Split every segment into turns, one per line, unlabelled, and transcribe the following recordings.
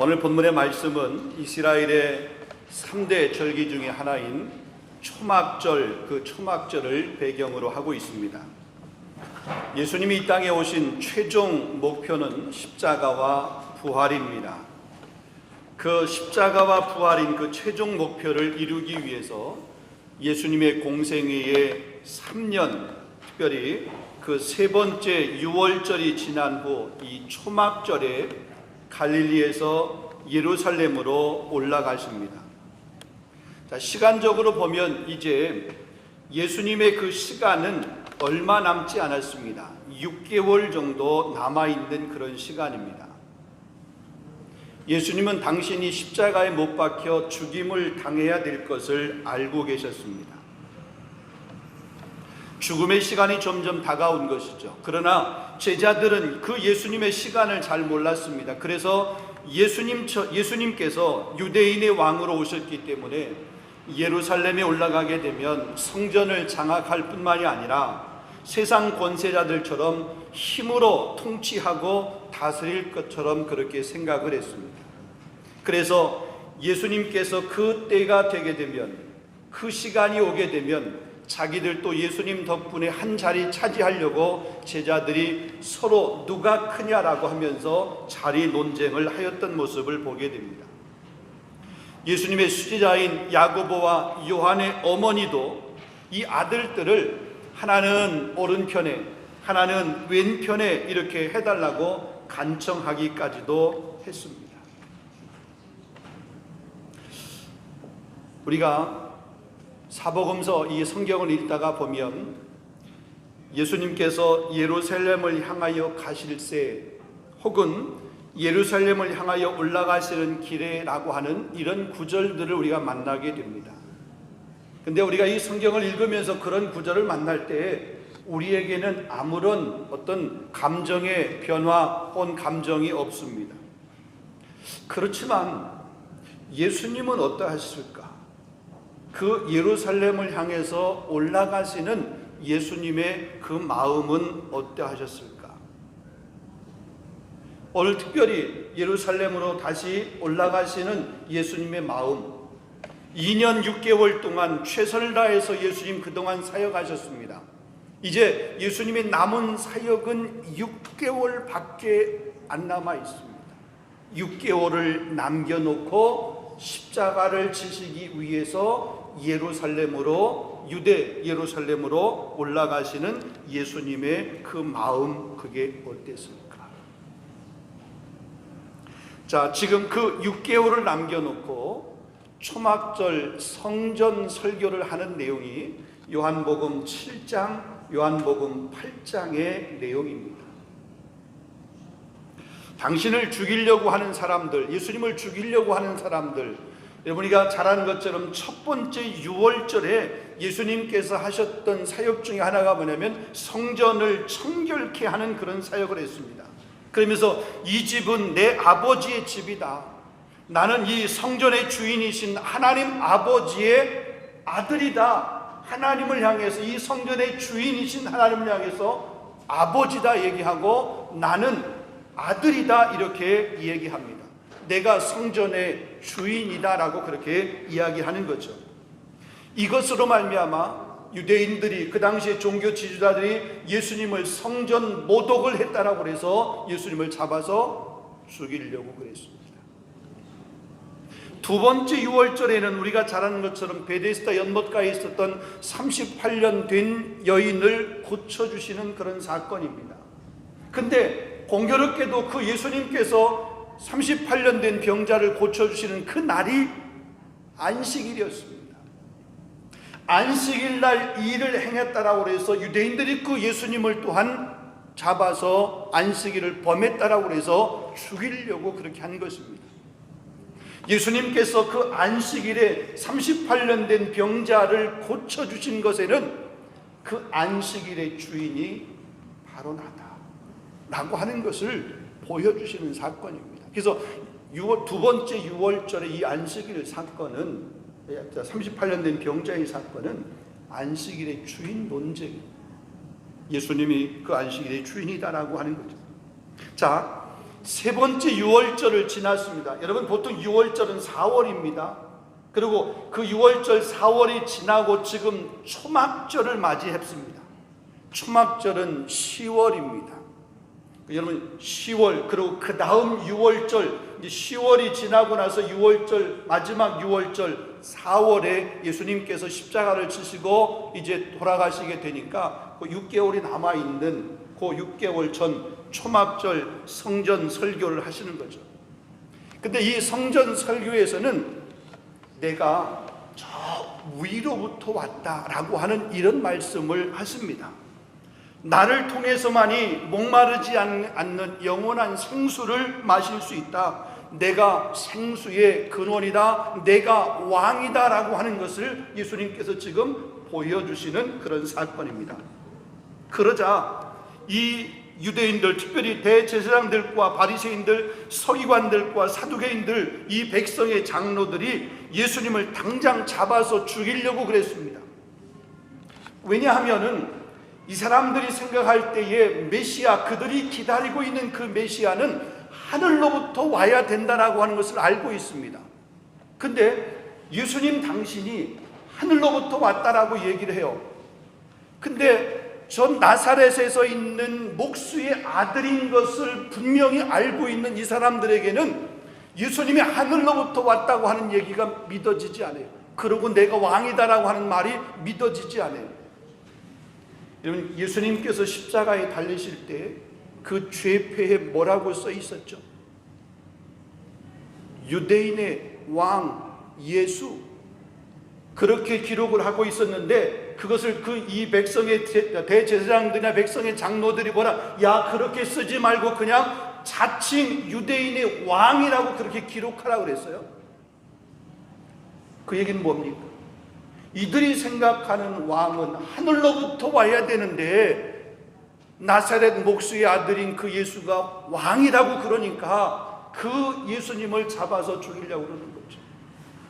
오늘 본문의 말씀은 이스라엘의 3대 절기 중에 하나인 초막절, 그 초막절을 배경으로 하고 있습니다. 예수님이 이 땅에 오신 최종 목표는 십자가와 부활입니다. 그 십자가와 부활인 그 최종 목표를 이루기 위해서 예수님의 공생애의 3년, 특별히 그 세 번째 유월절이 지난 후 이 초막절에 갈릴리에서 예루살렘으로 올라가십니다. 자, 시간적으로 보면 이제 예수님의 그 시간은 얼마 남지 않았습니다. 6개월 정도 남아있는 그런 시간입니다. 예수님은 당신이 십자가에 못 박혀 죽임을 당해야 될 것을 알고 계셨습니다. 죽음의 시간이 점점 다가온 것이죠. 그러나 제자들은 그 예수님의 시간을 잘 몰랐습니다. 그래서 예수님께서 유대인의 왕으로 오셨기 때문에 예루살렘에 올라가게 되면 성전을 장악할 뿐만이 아니라 세상 권세자들처럼 힘으로 통치하고 다스릴 것처럼 그렇게 생각을 했습니다. 그래서 예수님께서 그 때가 되게 되면, 그 시간이 오게 되면 자기들도 예수님 덕분에 한 자리 차지하려고 제자들이 서로 누가 크냐라고 하면서 자리 논쟁을 하였던 모습을 보게 됩니다. 예수님의 수제자인 야고보와 요한의 어머니도 이 아들들을 하나는 오른편에 하나는 왼편에 이렇게 해달라고 간청하기까지도 했습니다. 우리가 사복음서 이 성경을 읽다가 보면 예수님께서 예루살렘을 향하여 가실 때 혹은 예루살렘을 향하여 올라가시는 길에라고 하는 이런 구절들을 우리가 만나게 됩니다. 근데 우리가 이 성경을 읽으면서 그런 구절을 만날 때 우리에게는 아무런 어떤 감정의 변화 혹은 감정이 없습니다. 그렇지만 예수님은 어떠하실까? 그 예루살렘을 향해서 올라가시는 예수님의 그 마음은 어떠하셨을까? 오늘 특별히 예루살렘으로 다시 올라가시는 예수님의 마음, 2년 6개월 동안 최선을 다해서 예수님 그동안 사역하셨습니다. 이제 예수님의 남은 사역은 6개월밖에 안 남아 있습니다. 6개월을 남겨놓고 십자가를 지시기 위해서 예루살렘으로, 유대 예루살렘으로 올라가시는 예수님의 그 마음, 그게 어땠습니까? 자, 지금 그 6개월을 남겨놓고 초막절 성전 설교를 하는 내용이 요한복음 7장, 요한복음 8장의 내용입니다. 당신을 죽이려고 하는 사람들, 예수님을 죽이려고 하는 사람들, 여러분이가 잘 아는 것처럼 첫 번째 유월절에 예수님께서 하셨던 사역 중에 하나가 뭐냐면 성전을 청결케 하는 그런 사역을 했습니다. 그러면서 이 집은 내 아버지의 집이다. 나는 이 성전의 주인이신 하나님 아버지의 아들이다. 하나님을 향해서, 이 성전의 주인이신 하나님을 향해서 아버지다 얘기하고 나는 아들이다 이렇게 얘기합니다. 내가 성전의 주인이다라고 그렇게 이야기하는 거죠. 이것으로 말미암아 유대인들이, 그 당시에 종교 지도자들이 예수님을 성전 모독을 했다라고 해서 예수님을 잡아서 죽이려고 그랬습니다. 두 번째 유월절에는 우리가 잘 아는 것처럼 베데스다 연못가에 있었던 38년 된 여인을 고쳐주시는 그런 사건입니다. 근데 공교롭게도 그 예수님께서 38년 된 병자를 고쳐주시는 그 날이 안식일이었습니다. 안식일 날 이 일을 행했다라고 해서 유대인들이 그 예수님을 또한 잡아서 안식일을 범했다라고 해서 죽이려고 그렇게 한 것입니다. 예수님께서 그 안식일에 38년 된 병자를 고쳐주신 것에는 그 안식일의 주인이 바로 나다 라고 하는 것을 보여주시는 사건입니다. 그래서 두 번째 유월절의 이 안식일 사건은, 38년 된 병자의 사건은 안식일의 주인 논쟁, 예수님이 그 안식일의 주인이다라고 하는 거죠. 자, 세 번째 유월절을 지났습니다. 여러분, 보통 유월절은 4월입니다. 그리고 그 유월절 4월이 지나고 지금 초막절을 맞이했습니다. 초막절은 10월입니다. 여러분, 10월, 그리고 그 다음 유월절, 10월이 지나고 나서 유월절, 마지막 유월절 4월에 예수님께서 십자가를 지시고 이제 돌아가시게 되니까 그 6개월이 남아있는 그 6개월 전 초막절 성전 설교를 하시는 거죠. 근데 이 성전 설교에서는 내가 저 위로부터 왔다라고 하는 이런 말씀을 하십니다. 나를 통해서만이 목마르지 않는 영원한 생수를 마실 수 있다. 내가 생수의 근원이다. 내가 왕이다 라고 하는 것을 예수님께서 지금 보여주시는 그런 사건입니다. 그러자 이 유대인들, 특별히 대제사장들과 바리새인들, 서기관들과 사두개인들, 이 백성의 장로들이 예수님을 당장 잡아서 죽이려고 그랬습니다. 왜냐하면은 이 사람들이 생각할 때에 메시아, 그들이 기다리고 있는 그 메시아는 하늘로부터 와야 된다라고 하는 것을 알고 있습니다. 근데 예수님 당신이 하늘로부터 왔다라고 얘기를 해요. 근데 전 나사렛에서 있는 목수의 아들인 것을 분명히 알고 있는 이 사람들에게는 예수님이 하늘로부터 왔다고 하는 얘기가 믿어지지 않아요. 그러고 내가 왕이다라고 하는 말이 믿어지지 않아요. 여러분, 예수님께서 십자가에 달리실 때 그 죄표에 뭐라고 써 있었죠? 유대인의 왕 예수, 그렇게 기록을 하고 있었는데 그것을 이 백성의 대제사장들이나 백성의 장로들이 뭐라, 야, 그렇게 쓰지 말고 그냥 자칭 유대인의 왕이라고 그렇게 기록하라고 그랬어요. 그 얘기는 뭡니까? 이들이 생각하는 왕은 하늘로부터 와야 되는데 나사렛 목수의 아들인 그 예수가 왕이라고 그러니까 그 예수님을 잡아서 죽이려고 그러는 거죠.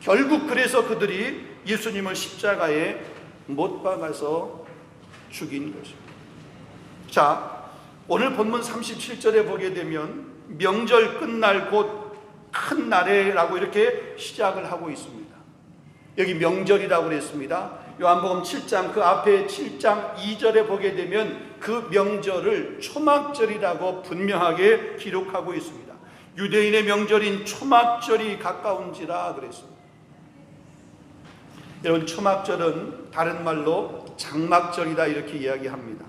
결국 그래서 그들이 예수님을 십자가에 못 박아서 죽인 거죠. 자, 오늘 본문 37절에 보게 되면 명절 끝날 곧 큰 날에라고 이렇게 시작을 하고 있습니다. 여기 명절이라고 그랬습니다. 요한복음 7장 그 앞에 7장 2절에 보게 되면 그 명절을 초막절이라고 분명하게 기록하고 있습니다. 유대인의 명절인 초막절이 가까운지라 그랬습니다. 여러분, 초막절은 다른 말로 장막절이다 이렇게 이야기합니다.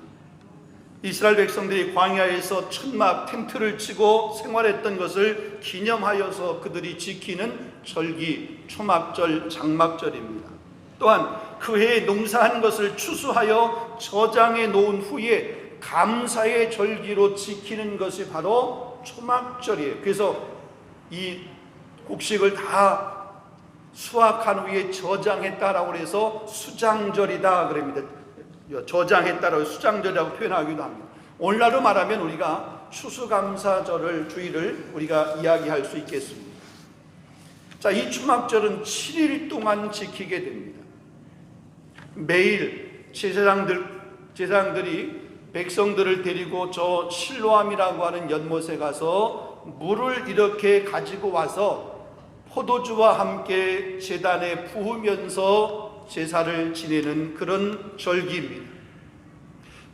이스라엘 백성들이 광야에서 천막 텐트를 치고 생활했던 것을 기념하여서 그들이 지키는 절기, 초막절, 장막절입니다. 또한 그 해에 농사한 것을 추수하여 저장해 놓은 후에 감사의 절기로 지키는 것이 바로 초막절이에요. 그래서 이 곡식을 다 수확한 후에 저장했다라고 해서 수장절이다 그럽니다. 저장했다라고 수장절이라고 표현하기도 합니다. 오늘날로 말하면 우리가 추수감사절을 주일을 우리가 이야기할 수 있겠습니다. 자, 이 초막절은 7일 동안 지키게 됩니다. 매일 제사장들이 백성들을 데리고 저 실로암이라고 하는 연못에 가서 물을 이렇게 가지고 와서 포도주와 함께 제단에 부으면서 제사를 지내는 그런 절기입니다.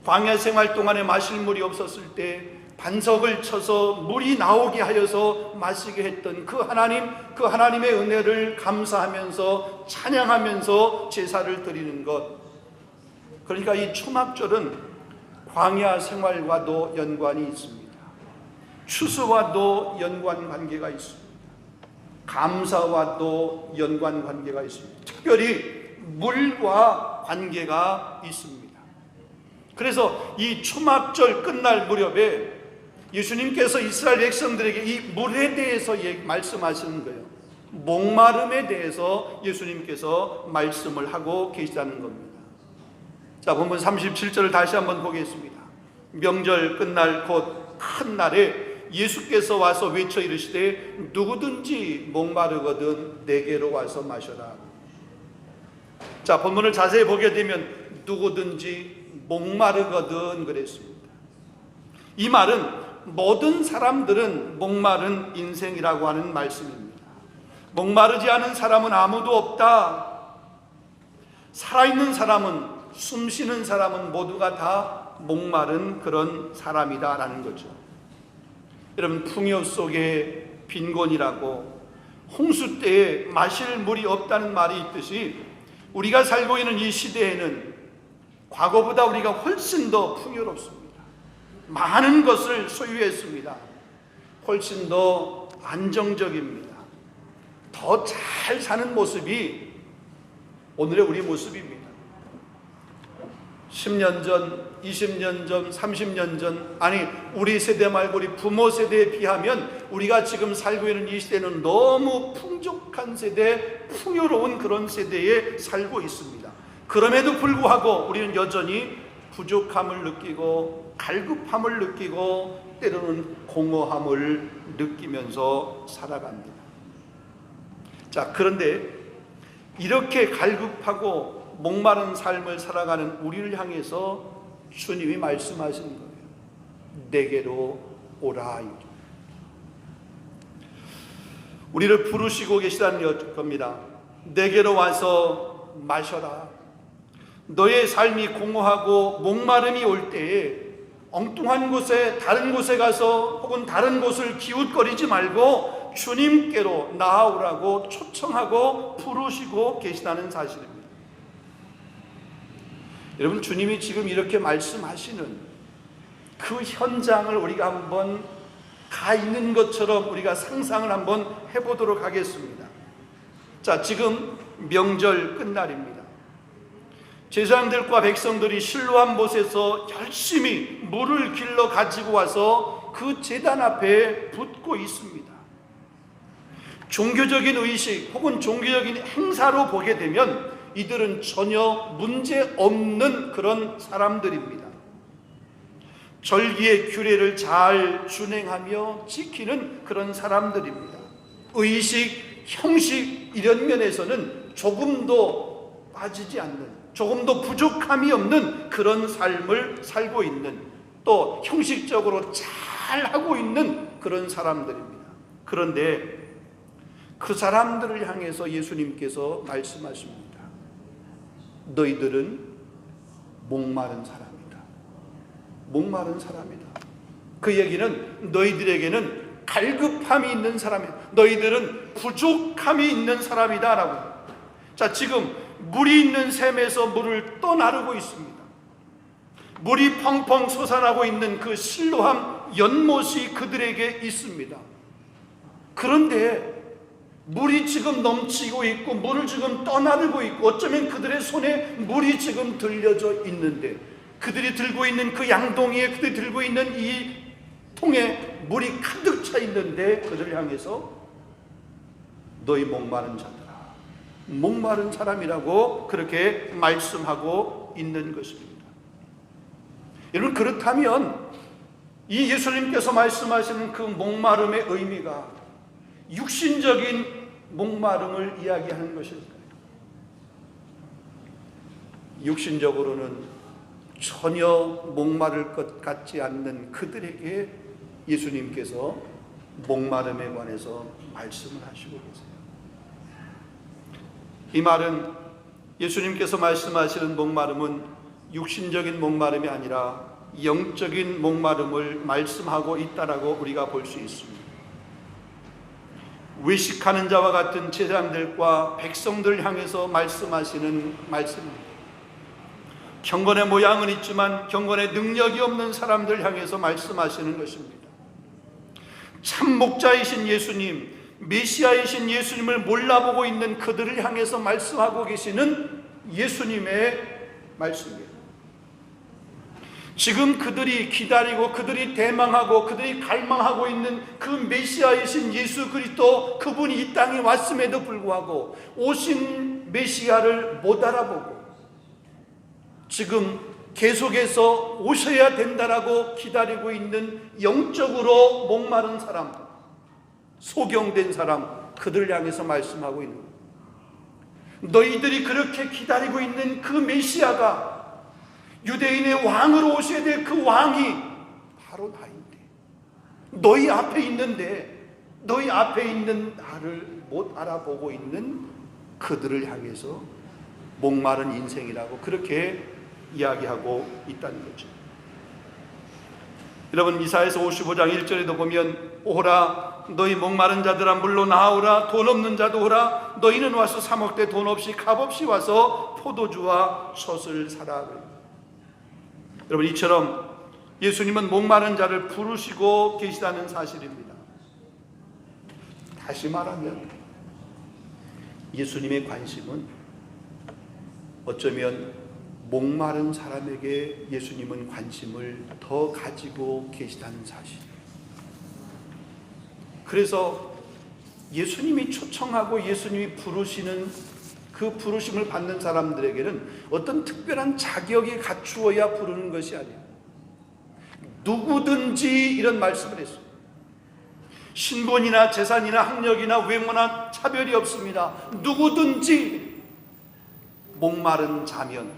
광야 생활 동안에 마실 물이 없었을 때 반석을 쳐서 물이 나오게 하여서 마시게 했던 그 하나님의 은혜를 감사하면서 찬양하면서 제사를 드리는 것. 그러니까 이 초막절은 광야 생활과도 연관이 있습니다. 추수와도 연관 관계가 있습니다. 감사와도 연관 관계가 있습니다. 특별히 물과 관계가 있습니다. 그래서 이 초막절 끝날 무렵에 예수님께서 이스라엘 백성들에게 이 물에 대해서 말씀하시는 거예요. 목마름에 대해서 예수님께서 말씀을 하고 계시다는 겁니다. 자, 본문 37절을 다시 한번 보겠습니다. 명절 끝날 곧 큰 날에 예수께서 와서 외쳐 이르시되 누구든지 목마르거든 내게로 와서 마셔라. 자, 본문을 자세히 보게 되면 누구든지 목마르거든 그랬습니다. 이 말은 모든 사람들은 목마른 인생이라고 하는 말씀입니다. 목마르지 않은 사람은 아무도 없다. 살아있는 사람은, 숨쉬는 사람은 모두가 다 목마른 그런 사람이다라는 거죠. 여러분, 풍요 속에 빈곤이라고, 홍수 때에 마실 물이 없다는 말이 있듯이 우리가 살고 있는 이 시대에는 과거보다 우리가 훨씬 더 풍요롭습니다. 많은 것을 소유했습니다. 훨씬 더 안정적입니다. 더 잘 사는 모습이 오늘의 우리 모습입니다. 10년 전, 20년 전, 30년 전, 아니 우리 세대 말고 우리 부모 세대에 비하면 우리가 지금 살고 있는 이 시대는 너무 풍족한 세대, 풍요로운 그런 세대에 살고 있습니다. 그럼에도 불구하고 우리는 여전히 부족함을 느끼고 갈급함을 느끼고 때로는 공허함을 느끼면서 살아갑니다. 자, 그런데 이렇게 갈급하고 목마른 삶을 살아가는 우리를 향해서 주님이 말씀하시는 거예요. 내게로 오라. 우리를 부르시고 계시다는 겁니다. 내게로 와서 마셔라. 너의 삶이 공허하고 목마름이 올 때에 엉뚱한 곳에, 다른 곳에 가서 혹은 다른 곳을 기웃거리지 말고 주님께로 나아오라고 초청하고 부르시고 계시다는 사실입니다. 여러분, 주님이 지금 이렇게 말씀하시는 그 현장을 우리가 한번 가 있는 것처럼 우리가 상상을 한번 해보도록 하겠습니다. 자, 지금 명절 끝날입니다. 제사장들과 백성들이 실로암 못에서 열심히 물을 길러 가지고 와서 그 제단 앞에 붓고 있습니다. 종교적인 의식 혹은 종교적인 행사로 보게 되면 이들은 전혀 문제 없는 그런 사람들입니다. 절기의 규례를 잘 준행하며 지키는 그런 사람들입니다. 의식, 형식 이런 면에서는 조금도 빠지지 않는, 조금도 부족함이 없는 그런 삶을 살고 있는, 또 형식적으로 잘 하고 있는 그런 사람들입니다. 그런데 그 사람들을 향해서 예수님께서 말씀하십니다. 너희들은 목마른 사람이다. 목마른 사람이다. 그 얘기는 너희들에게는 갈급함이 있는 사람이다. 너희들은 부족함이 있는 사람이다 라고. 자, 지금 물이 있는 샘에서 물을 떠나르고 있습니다. 물이 펑펑 솟아나고 있는 그 실로암 연못이 그들에게 있습니다. 그런데 물이 지금 넘치고 있고 물을 지금 떠나르고 있고 어쩌면 그들의 손에 물이 지금 들려져 있는데, 그들이 들고 있는 그 양동이에, 그들이 들고 있는 이 통에 물이 가득 차 있는데 그들을 향해서 너희 목마른 자들아, 목마른 사람이라고 그렇게 말씀하고 있는 것입니다. 여러분, 그렇다면 이 예수님께서 말씀하시는 그 목마름의 의미가 육신적인 목마름을 이야기하는 것일까요? 육신적으로는 전혀 목마를 것 같지 않는 그들에게 예수님께서 목마름에 관해서 말씀을 하시고 계세요. 이 말은, 예수님께서 말씀하시는 목마름은 육신적인 목마름이 아니라 영적인 목마름을 말씀하고 있다라고 우리가 볼 수 있습니다. 외식하는 자와 같은 제사장들과 백성들을 향해서 말씀하시는 말씀입니다. 경건의 모양은 있지만 경건의 능력이 없는 사람들 향해서 말씀하시는 것입니다. 참 목자이신 예수님, 메시아이신 예수님을 몰라보고 있는 그들을 향해서 말씀하고 계시는 예수님의 말씀입니다. 지금 그들이 기다리고 그들이 대망하고 그들이 갈망하고 있는 그 메시아이신 예수 그리스도, 그분이 이 땅에 왔음에도 불구하고 오신 메시아를 못 알아보고 지금 계속해서 오셔야 된다라고 기다리고 있는 영적으로 목마른 사람, 소경된 사람, 그들을 향해서 말씀하고 있는 거예요. 너희들이 그렇게 기다리고 있는 그 메시아가, 유대인의 왕으로 오셔야 될 그 왕이 바로 나인데 너희 앞에 있는데 너희 앞에 있는 나를 못 알아보고 있는 그들을 향해서 목마른 인생이라고 그렇게 이야기하고 있다는 거죠. 여러분, 이사야서 55장 1절에도 보면 오라 너희 목마른 자들아 물로 나오라 돈 없는 자도 오라 너희는 와서 사 먹되 돈 없이 값 없이 와서 포도주와 솥을 사라. 여러분, 이처럼 예수님은 목마른 자를 부르시고 계시다는 사실입니다. 다시 말하면 예수님의 관심은 어쩌면 목마른 사람에게 예수님은 관심을 더 가지고 계시다는 사실. 그래서 예수님이 초청하고 예수님이 부르시는 그 부르심을 받는 사람들에게는 어떤 특별한 자격이 갖추어야 부르는 것이 아니에요. 누구든지 이런 말씀을 했어요. 신분이나 재산이나 학력이나 외모나 차별이 없습니다. 누구든지 목마른 자면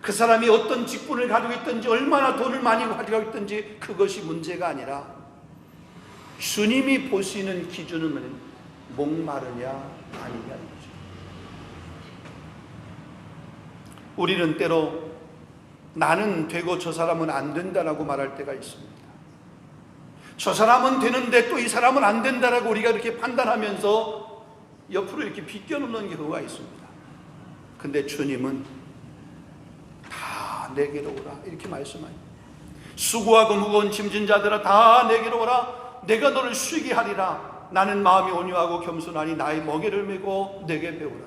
그 사람이 어떤 직분을 가지고 있든지 얼마나 돈을 많이 가지고 있든지 그것이 문제가 아니라 주님이 보시는 기준은 목마르냐 아니냐는 거죠. 우리는 때로 나는 되고 저 사람은 안 된다라고 말할 때가 있습니다. 저 사람은 되는데 또 이 사람은 안 된다라고 우리가 이렇게 판단하면서 옆으로 이렇게 비껴놓는 경우가 있습니다. 근데 주님은 다 내게로 오라 이렇게 말씀하니 수고하고 무거운 짐진 자들아 다 내게로 오라 내가 너를 쉬게 하리라 나는 마음이 온유하고 겸손하니 나의 멍에를 메고 내게 배우라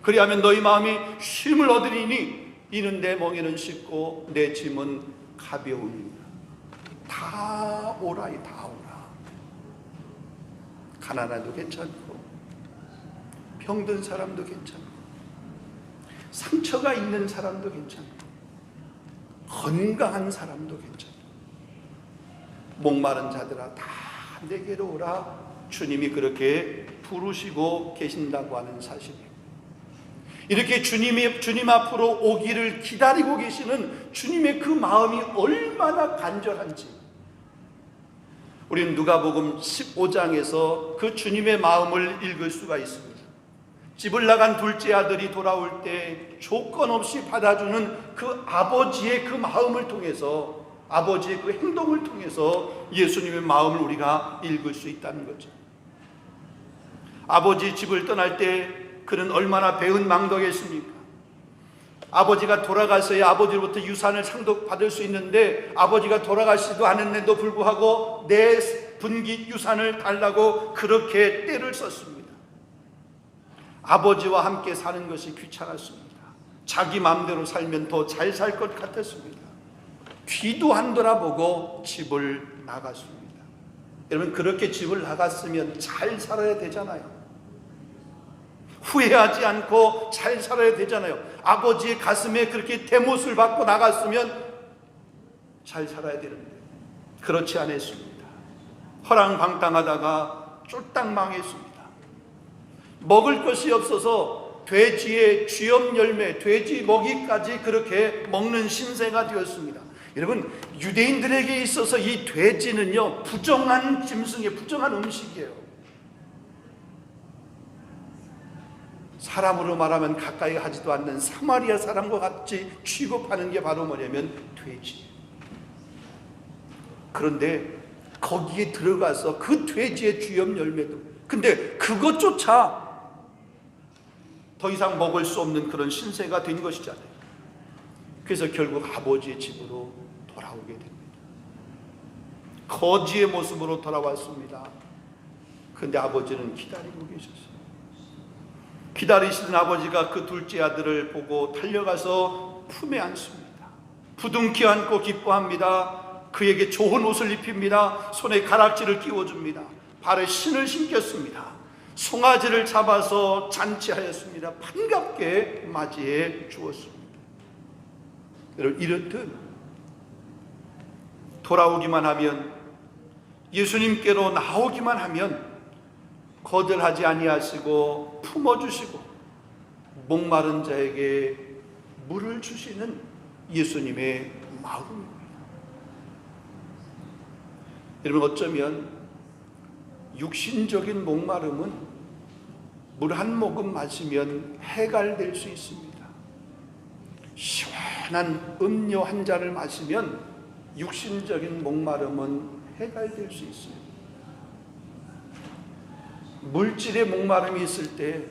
그리하면 너희 마음이 쉼을 얻으리니 이는 내 멍에는 쉽고 내 짐은 가벼우니라. 다 오라 다 오라. 가난해도 괜찮고 병든 사람도 괜찮고 상처가 있는 사람도 괜찮고 건강한 사람도 괜찮고 목마른 자들아 다 내게로 오라. 주님이 그렇게 부르시고 계신다고 하는 사실이에요. 이렇게 주님 앞으로 오기를 기다리고 계시는 주님의 그 마음이 얼마나 간절한지 우리는 누가복음 15장에서 그 주님의 마음을 읽을 수가 있습니다. 집을 나간 둘째 아들이 돌아올 때 조건 없이 받아주는 그 아버지의 그 마음을 통해서 아버지의 그 행동을 통해서 예수님의 마음을 우리가 읽을 수 있다는 거죠. 아버지 집을 떠날 때 그는 얼마나 배은망덕했습니까? 아버지가 돌아가서야 아버지로부터 유산을 상속받을 수 있는데 아버지가 돌아가시지도 않았는데도 불구하고 내 분깃 유산을 달라고 그렇게 떼를 썼습니다. 아버지와 함께 사는 것이 귀찮았습니다. 자기 마음대로 살면 더 잘 살 것 같았습니다. 뒤도 안 돌아보고 집을 나갔습니다. 여러분, 그렇게 집을 나갔으면 잘 살아야 되잖아요. 후회하지 않고 잘 살아야 되잖아요. 아버지의 가슴에 그렇게 대못을 받고 나갔으면 잘 살아야 되는데 그렇지 않았습니다. 허랑방탕하다가 쫄딱 망했습니다. 먹을 것이 없어서 돼지의 쥐염 열매, 돼지 먹이까지 그렇게 먹는 신세가 되었습니다. 여러분, 유대인들에게 있어서 이 돼지는요 부정한 짐승이에요. 부정한 음식이에요. 사람으로 말하면 가까이 하지도 않는 사마리아 사람과 같이 취급하는 게 바로 뭐냐면 돼지. 그런데 거기에 들어가서 그 돼지의 쥐염 열매도 근데 그것조차 더 이상 먹을 수 없는 그런 신세가 된 것이잖아요. 그래서 결국 아버지의 집으로 돌아오게 됩니다. 거지의 모습으로 돌아왔습니다. 그런데 아버지는 기다리고 계셨어요. 기다리시던 아버지가 그 둘째 아들을 보고 달려가서 품에 안습니다. 부둥켜 안고 기뻐합니다. 그에게 좋은 옷을 입힙니다. 손에 가락지를 끼워줍니다. 발에 신을 신겼습니다. 송아지를 잡아서 잔치하였습니다. 반갑게 맞이해 주었습니다. 여러분, 이렇듯 돌아오기만 하면 예수님께로 나오기만 하면 거절하지 아니하시고 품어주시고 목마른 자에게 물을 주시는 예수님의 마음입니다. 여러분, 어쩌면 육신적인 목마름은 물 한 모금 마시면 해갈될 수 있습니다. 시원한 음료 한 잔을 마시면 육신적인 목마름은 해갈될 수 있어요. 물질의 목마름이 있을 때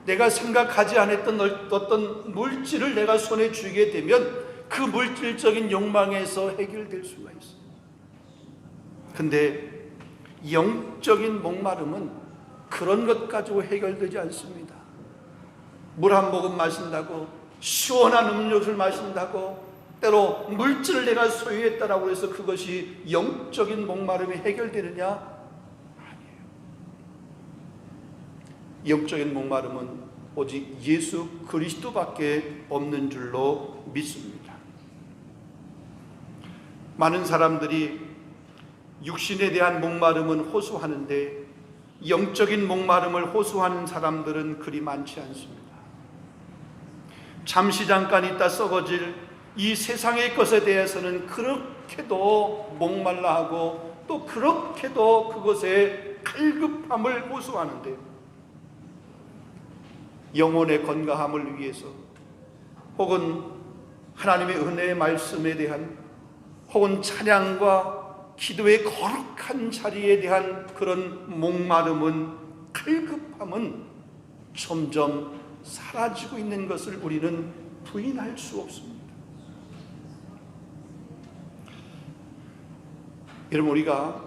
내가 생각하지 않았던 어떤 물질을 내가 손에 쥐게 되면 그 물질적인 욕망에서 해결될 수가 있어요. 근데 영적인 목마름은 그런 것 가지고 해결되지 않습니다. 물 한 모금 마신다고, 시원한 음료를 마신다고, 때로 물질을 내가 소유했다라고 해서 그것이 영적인 목마름이 해결되느냐? 아니에요. 영적인 목마름은 오직 예수 그리스도밖에 없는 줄로 믿습니다. 많은 사람들이 육신에 대한 목마름은 호소하는데 영적인 목마름을 호소하는 사람들은 그리 많지 않습니다. 잠시 잠깐 있다 썩어질 이 세상의 것에 대해서는 그렇게도 목말라 하고 또 그렇게도 그것의 갈급함을 호소하는데, 영혼의 건강함을 위해서 혹은 하나님의 은혜의 말씀에 대한 혹은 찬양과 기도의 거룩한 자리에 대한 그런 목마름은, 갈급함은 점점 사라지고 있는 것을 우리는 부인할 수 없습니다. 여러분, 우리가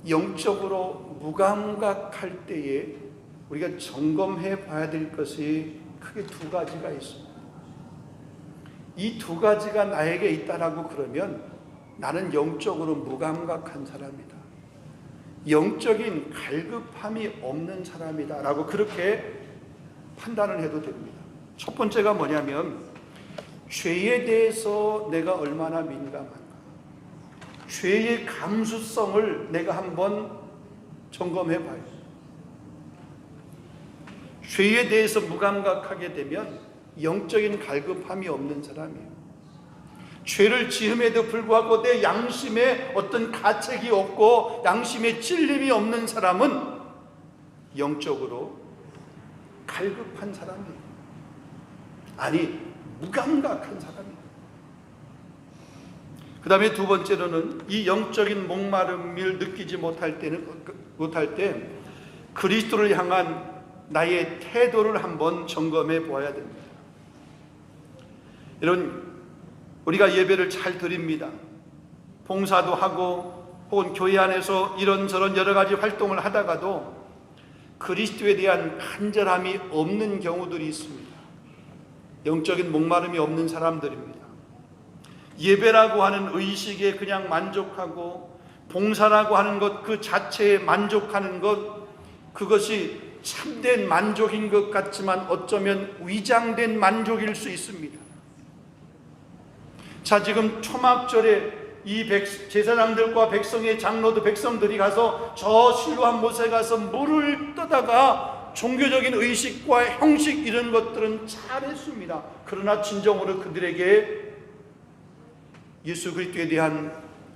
영적으로 무감각할 때에 우리가 점검해 봐야 될 것이 크게 두 가지가 있습니다. 이 두 가지가 나에게 있다라고 그러면 나는 영적으로 무감각한 사람이다, 영적인 갈급함이 없는 사람이다 라고 그렇게 판단을 해도 됩니다. 첫 번째가 뭐냐면 죄에 대해서 내가 얼마나 민감한가, 죄의 감수성을 내가 한번 점검해 봐요. 죄에 대해서 무감각하게 되면 영적인 갈급함이 없는 사람이에요. 죄를 지음에도 불구하고 내 양심에 어떤 가책이 없고 양심에 찔림이 없는 사람은 영적으로 갈급한 사람이에요. 아니, 무감각한 사람이에요. 그 다음에 두 번째로는 이 영적인 목마름을 느끼지 못할 때 그리스도를 향한 나의 태도를 한번 점검해 보아야 됩니다. 여러분, 우리가 예배를 잘 드립니다. 봉사도 하고 혹은 교회 안에서 이런저런 여러 가지 활동을 하다가도 그리스도에 대한 간절함이 없는 경우들이 있습니다. 영적인 목마름이 없는 사람들입니다. 예배라고 하는 의식에 그냥 만족하고 봉사라고 하는 것 그 자체에 만족하는 것, 그것이 참된 만족인 것 같지만 어쩌면 위장된 만족일 수 있습니다. 자, 지금 초막절에 이 제사장들과 백성의 장로들, 백성들이 가서 저 실로암 못에 가서 물을 떠다가 종교적인 의식과 형식 이런 것들은 잘했습니다. 그러나 진정으로 그들에게 예수 그리스도에 대한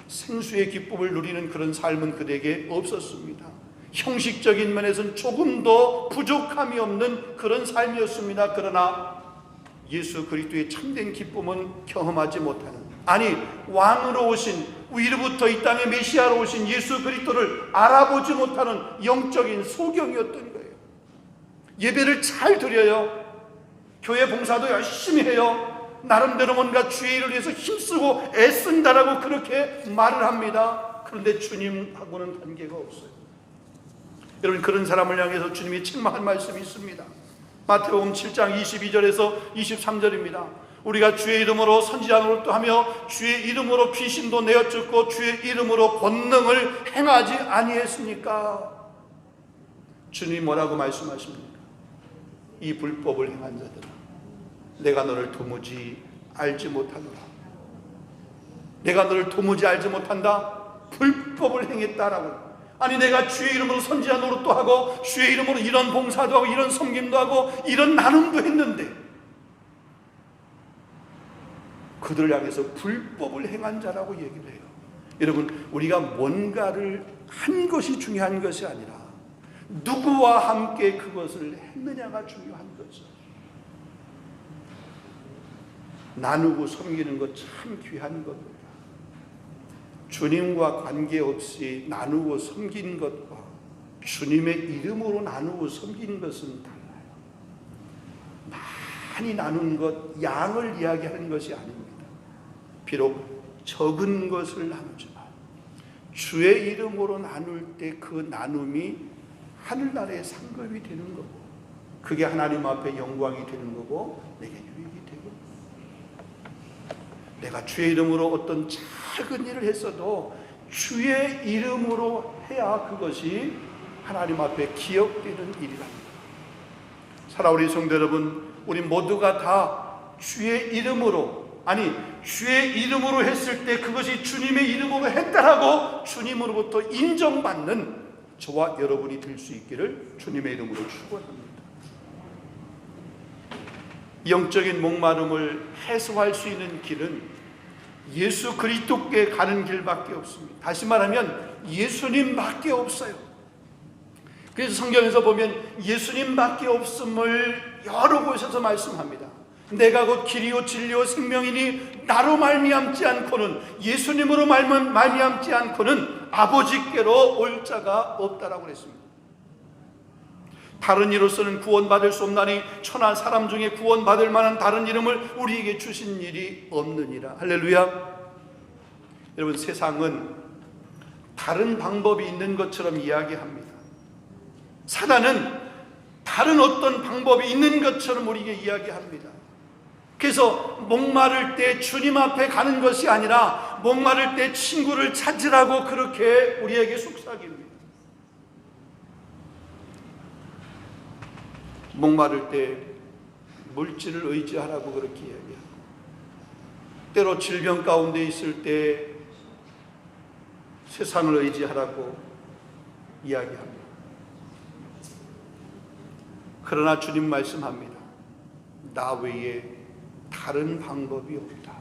생수의 기쁨을 누리는 그런 삶은 그들에게 없었습니다. 형식적인 면에서는 조금도 부족함이 없는 그런 삶이었습니다. 그러나 예수 그리스도의 참된 기쁨은 경험하지 못하는, 아니 왕으로 오신, 위로부터 이 땅에 메시아로 오신 예수 그리스도를 알아보지 못하는 영적인 소경이었던 거예요. 예배를 잘 드려요. 교회 봉사도 열심히 해요. 나름대로 뭔가 주의 일을 위해서 힘쓰고 애쓴다라고 그렇게 말을 합니다. 그런데 주님하고는 관계가 없어요. 여러분, 그런 사람을 향해서 주님이 책망한 말씀이 있습니다. 마태복음 7장 22절에서 23절입니다. 우리가 주의 이름으로 선지자 노릇도 하며 주의 이름으로 귀신도 내어쫓고 주의 이름으로 권능을 행하지 아니했습니까? 주님이 뭐라고 말씀하십니까? 이 불법을 행한 자들아, 내가 너를 도무지 알지 못하노라. 내가 너를 도무지 알지 못한다? 불법을 행했다라고. 아니, 내가 주의 이름으로 선지자 노릇도 하고 주의 이름으로 이런 봉사도 하고 이런 섬김도 하고 이런 나눔도 했는데 그들을 향해서 불법을 행한 자라고 얘기를 해요. 여러분, 우리가 뭔가를 한 것이 중요한 것이 아니라 누구와 함께 그것을 했느냐가 중요한 거죠. 나누고 섬기는 것 참 귀한 겁니다. 주님과 관계없이 나누고 섬긴 것과 주님의 이름으로 나누고 섬긴 것은 달라요. 많이 나눈 것, 양을 이야기하는 것이 아닙니다. 비록 적은 것을 나누지만 주의 이름으로 나눌 때 그 나눔이 하늘나라의 상급이 되는 거고, 그게 하나님 앞에 영광이 되는 거고, 내게 유익이 되고, 내가 주의 이름으로 어떤 작은 일을 했어도 주의 이름으로 해야 그것이 하나님 앞에 기억되는 일이랍니다. 사랑하는 우리 성도 여러분, 우리 모두가 다 주의 이름으로, 아니 주의 이름으로 했을 때 그것이 주님의 이름으로 했다라고 주님으로부터 인정받는 저와 여러분이 될 수 있기를 주님의 이름으로 축원합니다. 영적인 목마름을 해소할 수 있는 길은 예수 그리스도께 가는 길밖에 없습니다. 다시 말하면 예수님밖에 없어요. 그래서 성경에서 보면 예수님밖에 없음을 여러 곳에서 말씀합니다. 내가 곧 길이요 진리요 생명이니 나로 말미암지 않고는, 예수님으로 말미암지 않고는 아버지께로 올 자가 없다라고 그랬습니다. 다른 이로서는 구원받을 수 없나니 천하 사람 중에 구원받을 만한 다른 이름을 우리에게 주신 일이 없느니라. 할렐루야. 여러분, 세상은 다른 방법이 있는 것처럼 이야기합니다. 사단은 다른 어떤 방법이 있는 것처럼 우리에게 이야기합니다. 그래서 목마를 때 주님 앞에 가는 것이 아니라 목마를 때 친구를 찾으라고 그렇게 우리에게 속삭입니다. 목마를 때 물질을 의지하라고 그렇게 이야기합니다. 때로 질병 가운데 있을 때 세상을 의지하라고 이야기합니다. 그러나 주님 말씀합니다. 나 외에 다른 방법이 없다.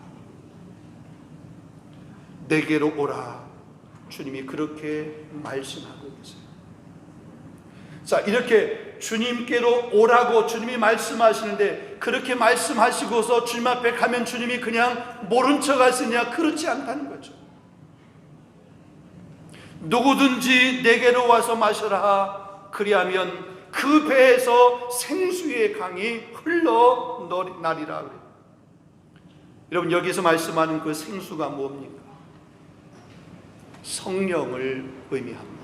내게로 오라. 주님이 그렇게 말씀하고 계세요. 자, 이렇게 주님께로 오라고 주님이 말씀하시는데, 그렇게 말씀하시고서 주님 앞에 가면 주님이 그냥 모른 척 하시냐? 그렇지 않다는 거죠. 누구든지 내게로 와서 마셔라. 그리하면 그 배에서 생수의 강이 흘러나리라 그래요. 여러분, 여기서 말씀하는 그 생수가 뭡니까? 성령을 의미합니다.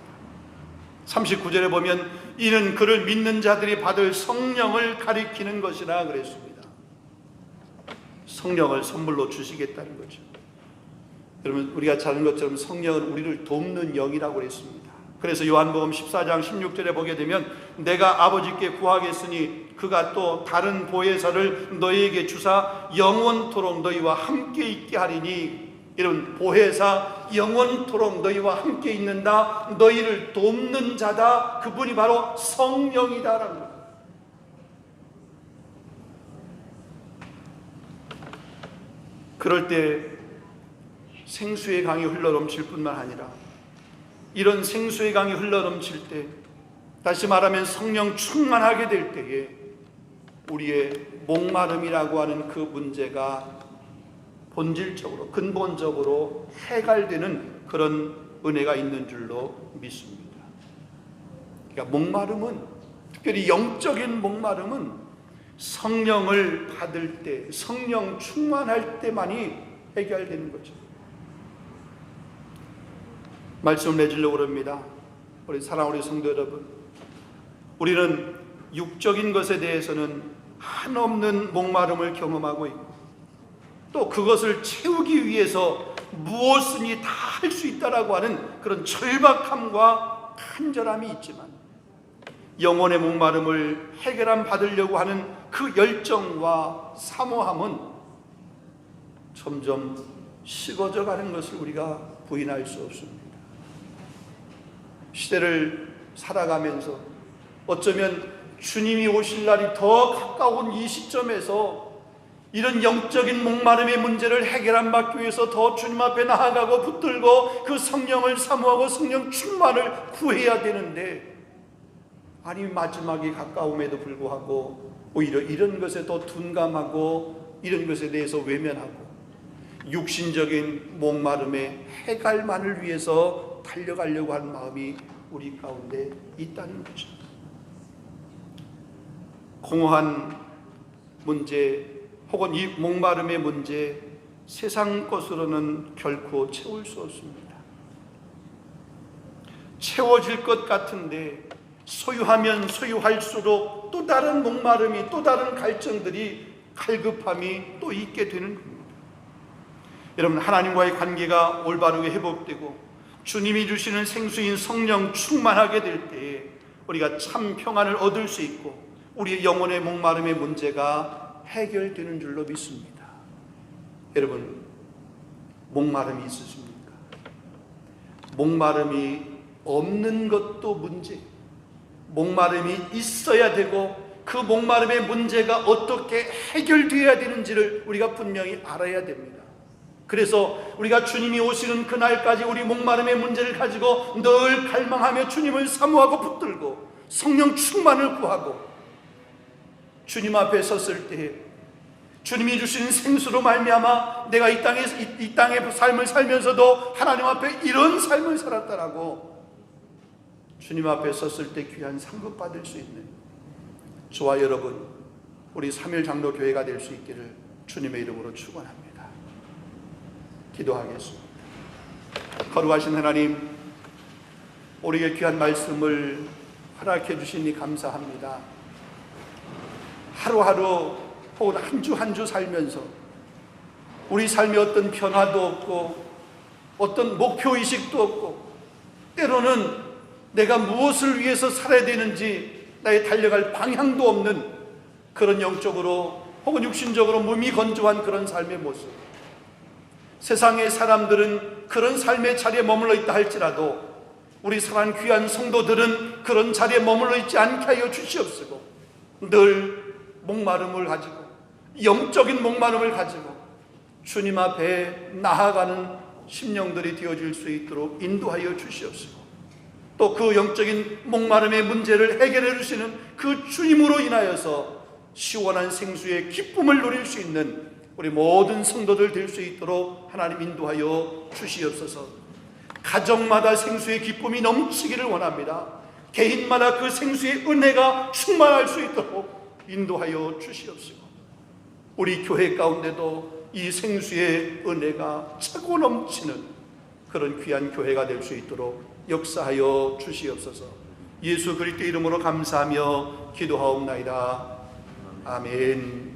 39절에 보면 이는 그를 믿는 자들이 받을 성령을 가리키는 것이라 그랬습니다. 성령을 선물로 주시겠다는 거죠. 여러분, 우리가 잘 아는 것처럼 성령은 우리를 돕는 영이라고 그랬습니다. 그래서 요한복음 14장 16절에 보게 되면 내가 아버지께 구하겠으니 그가 또 다른 보혜사를 너희에게 주사 영원토록 너희와 함께 있게 하리니. 이런 보혜사, 영원토록 너희와 함께 있는다, 너희를 돕는 자다, 그분이 바로 성령이다라는 거예요. 그럴 때 생수의 강이 흘러넘칠 뿐만 아니라 이런 생수의 강이 흘러넘칠 때, 다시 말하면 성령 충만하게 될 때에 우리의 목마름이라고 하는 그 문제가 본질적으로 근본적으로 해결되는 그런 은혜가 있는 줄로 믿습니다. 그러니까 목마름은, 특별히 영적인 목마름은 성령을 받을 때, 성령 충만할 때만이 해결되는 거죠. 말씀을 맺으려고 합니다. 우리 사랑하는 우리 성도 여러분, 우리는 육적인 것에 대해서는 한없는 목마름을 경험하고 있고, 또 그것을 채우기 위해서 무엇이니 다 할 수 있다라고 하는 그런 절박함과 간절함이 있지만, 영혼의 목마름을 해결함 받으려고 하는 그 열정과 사모함은 점점 식어져 가는 것을 우리가 부인할 수 없습니다. 시대를 살아가면서 어쩌면 주님이 오실 날이 더 가까운 이 시점에서 이런 영적인 목마름의 문제를 해결받기 위해서 더 주님 앞에 나아가고 붙들고 그 성령을 사모하고 성령 충만을 구해야 되는데, 아니 마지막이 가까움에도 불구하고 오히려 이런 것에 더 둔감하고 이런 것에 대해서 외면하고 육신적인 목마름의 해갈만을 위해서 달려가려고 하는 마음이 우리 가운데 있다는 거죠. 공허한 문제 혹은 이 목마름의 문제, 세상 것으로는 결코 채울 수 없습니다. 채워질 것 같은데 소유하면 소유할수록 또 다른 목마름이, 또 다른 갈증들이, 갈급함이 또 있게 되는 겁니다. 여러분, 하나님과의 관계가 올바르게 회복되고 주님이 주시는 생수인 성령 충만하게 될 때에 우리가 참 평안을 얻을 수 있고 우리의 영혼의 목마름의 문제가 해결되는 줄로 믿습니다. 여러분, 목마름이 있으십니까? 목마름이 없는 것도 문제, 목마름이 있어야 되고 그 목마름의 문제가 어떻게 해결되어야 되는지를 우리가 분명히 알아야 됩니다. 그래서 우리가 주님이 오시는 그날까지 우리 목마름의 문제를 가지고 늘 갈망하며 주님을 사모하고 붙들고 성령 충만을 구하고 주님 앞에 섰을 때 주님이 주시는 생수로 말미암아 내가 이 땅의 삶을 살면서도 하나님 앞에 이런 삶을 살았다라고 주님 앞에 섰을 때 귀한 상급 받을 수 있는 저와 여러분, 우리 3일 장로 교회가 될 수 있기를 주님의 이름으로 축원합니다. 기도하겠습니다. 거룩하신 하나님, 우리에게 귀한 말씀을 허락해 주시니 감사합니다. 하루하루 혹은 한 주 한 주 살면서 우리 삶에 어떤 변화도 없고 어떤 목표의식도 없고 때로는 내가 무엇을 위해서 살아야 되는지 나의 달려갈 방향도 없는 그런 영적으로 혹은 육신적으로 무미건조한 그런 삶의 모습, 세상의 사람들은 그런 삶의 자리에 머물러 있다 할지라도 우리 사랑하는 귀한 성도들은 그런 자리에 머물러 있지 않게 하여 주시옵시고 늘 목마름을 가지고 영적인 목마름을 가지고 주님 앞에 나아가는 심령들이 되어질 수 있도록 인도하여 주시옵시고 또 그 영적인 목마름의 문제를 해결해 주시는 그 주님으로 인하여서 시원한 생수의 기쁨을 누릴 수 있는 우리 모든 성도들 될 수 있도록 하나님 인도하여 주시옵소서. 가정마다 생수의 기쁨이 넘치기를 원합니다. 개인마다 그 생수의 은혜가 충만할 수 있도록 인도하여 주시옵시고 우리 교회 가운데도 이 생수의 은혜가 차고 넘치는 그런 귀한 교회가 될 수 있도록 역사하여 주시옵소서. 예수 그리스도 이름으로 감사하며 기도하옵나이다. 아멘.